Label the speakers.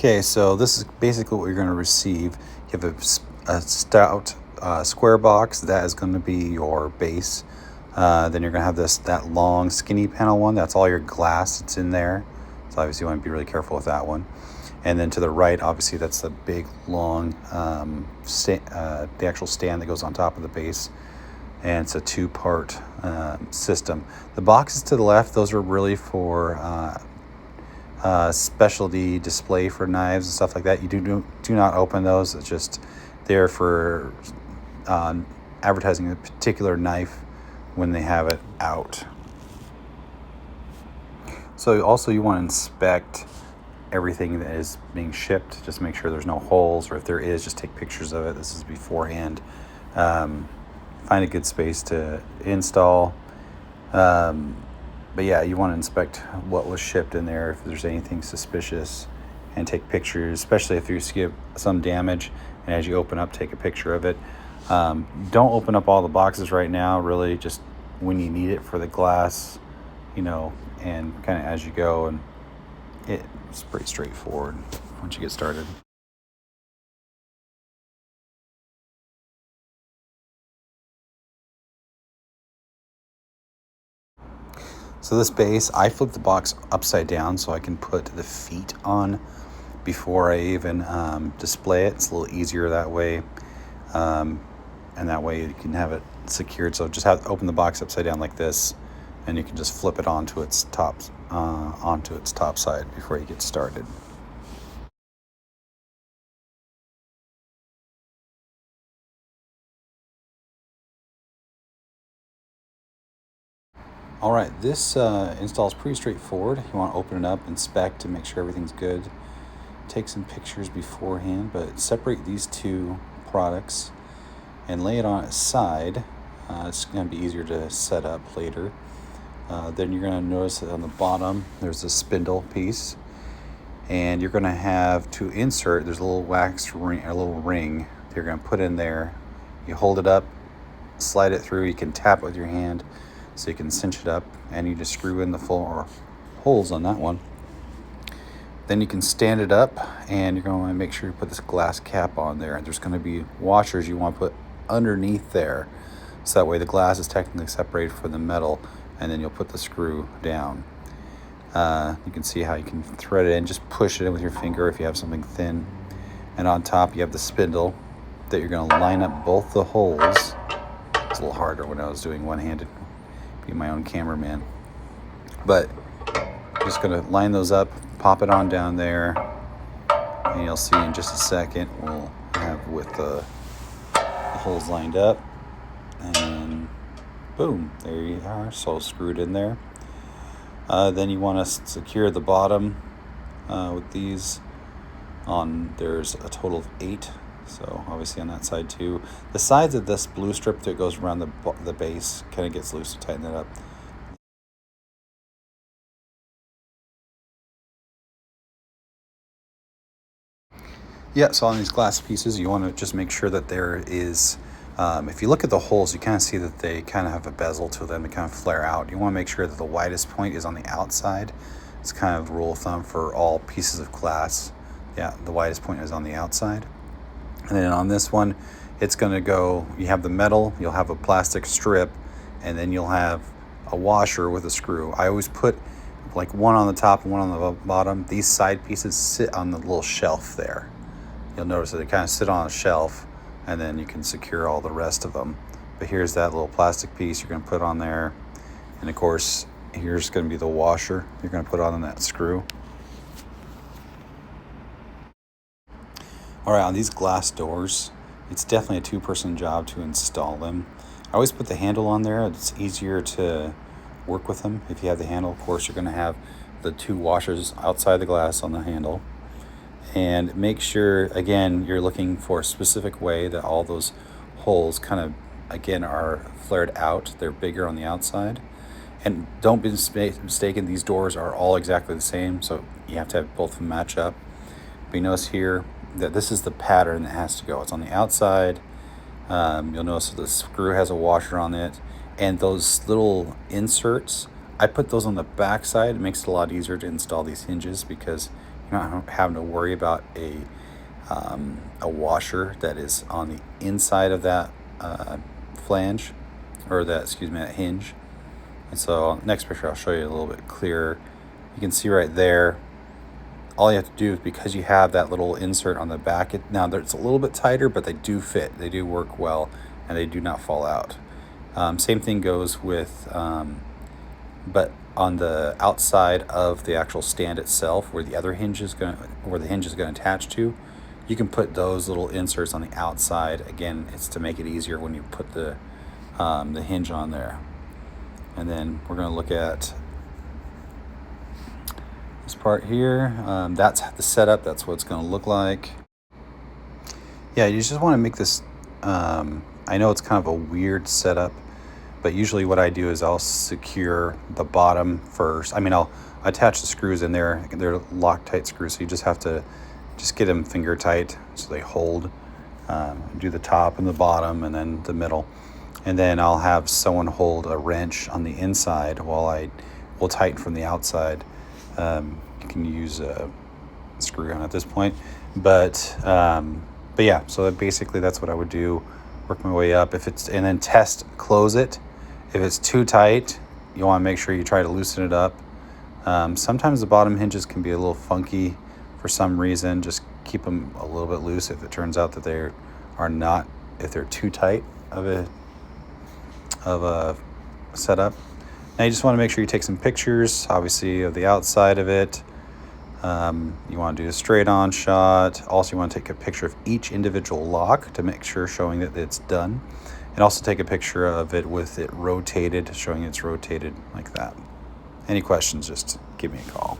Speaker 1: Okay, so this is basically what you're going to receive. You have a stout square box. That is going to be your base. Then you're going to have that long skinny panel one. That's all your glass that's in there. So obviously you want to be really careful with that one. And then to the right, obviously that's the big long the actual stand that goes on top of the base. And it's a two-part system. The boxes to the left, those are really for specialty display for knives and stuff like that. You do not open those. It's just there for advertising a particular knife when they have it out. So also you want to inspect everything that is being shipped. Just make sure there's no holes, or if there is, just take pictures of it. This is beforehand. Find a good space to install. But yeah, you want to inspect what was shipped in there, if there's anything suspicious, and take pictures, especially if you see some damage. And as you open up, take a picture of it. Don't open up all the boxes right now, really, just when you need it for the glass, and kind of as you go. And it's pretty straightforward once you get started. So this base, I flip the box upside down so I can put the feet on before I even display it. It's a little easier that way. And that way you can have it secured. So just open the box upside down like this, and you can just flip it onto its top side before you get started. All right, this install is pretty straightforward. You want to open it up, inspect, and make sure everything's good. Take some pictures beforehand, but separate these two products and lay it on its side. It's going to be easier to set up later. Then you're going to notice that on the bottom there's a spindle piece, and you're going to have to insert. There's a little wax ring, a little ring that you're going to put in there. You hold it up, slide it through. You can tap it with your hand, so you can cinch it up, and you just screw in the full holes on that one. Then you can stand it up, and you're going to make sure you put this glass cap on there. And there's going to be washers you want to put underneath there, so that way the glass is technically separated from the metal, and then you'll put the screw down. You can see how you can thread it in. Just push it in with your finger if you have something thin. And on top you have the spindle that you're going to line up both the holes. It's a little harder when I was doing one-handed, being my own cameraman. But just going to line those up, pop it on down there, and you'll see in just a second we'll have with the holes lined up, and boom, there you are, so screwed in there. Then you want to secure the bottom with these on. There's a total of 8, so obviously on that side too. The sides of this blue strip that goes around the base kind of gets loose, so tighten that up. Yeah, so on these glass pieces, you want to just make sure that there is, if you look at the holes, you kind of see that they kind of have a bezel to them. They kind of flare out. You want to make sure that the widest point is on the outside. It's kind of rule of thumb for all pieces of glass. Yeah, the widest point is on the outside. And then on this one, it's going to go, you have the metal, you'll have a plastic strip, and then you'll have a washer with a screw. I always put like one on the top and one on the bottom. These side pieces sit on the little shelf there. You'll notice that they kind of sit on a shelf, and then you can secure all the rest of them. But here's that little plastic piece you're going to put on there. And of course, here's going to be the washer you're going to put on that screw. All right, on these glass doors, it's definitely a two-person job to install them. I always put the handle on there. It's easier to work with them. If you have the handle, of course, you're going to have the two washers outside the glass on the handle. And make sure, again, you're looking for a specific way that all those holes kind of, again, are flared out. They're bigger on the outside. And don't be mistaken, these doors are all exactly the same, so you have to have both of them match up. But you notice here that this is the pattern that has to go. It's on the outside. You'll notice that the screw has a washer on it. And those little inserts, I put those on the back side. It makes it a lot easier to install these hinges because You're not having to worry about a washer that is on the inside of that flange, or that hinge. And so next picture I'll show you a little bit clearer. You can see right there, all you have to do is, because you have that little insert on the back, now it's a little bit tighter, but they do fit, they do work well, and they do not fall out. Same thing goes with, but on the outside of the actual stand itself, where the hinge is going to attach to, you can put those little inserts on the outside. Again, it's to make it easier when you put the hinge on there. And then we're going to look at this part here. That's the setup. That's what it's going to look like. Yeah, you just want to make this, I know it's kind of a weird setup, but usually what I do is I'll secure the bottom first. I mean, I'll attach the screws in there. They're Loctite screws, so you just have to get them finger tight so they hold. Do the top and the bottom and then the middle. And then I'll have someone hold a wrench on the inside while I will tighten from the outside. You can use a screw gun at this point, but yeah. So basically, that's what I would do. Work my way up. And then close it. If it's too tight, you want to make sure you try to loosen it up. Sometimes the bottom hinges can be a little funky for some reason. Just keep them a little bit loose if it turns out that they are not. If they're too tight of a setup. Now you just want to make sure you take some pictures, obviously, of the outside of it. You want to do a straight on shot. Also, you want to take a picture of each individual lock to make sure, showing that it's done. And also take a picture of it with it rotated, showing it's rotated like that. Any questions, just give me a call.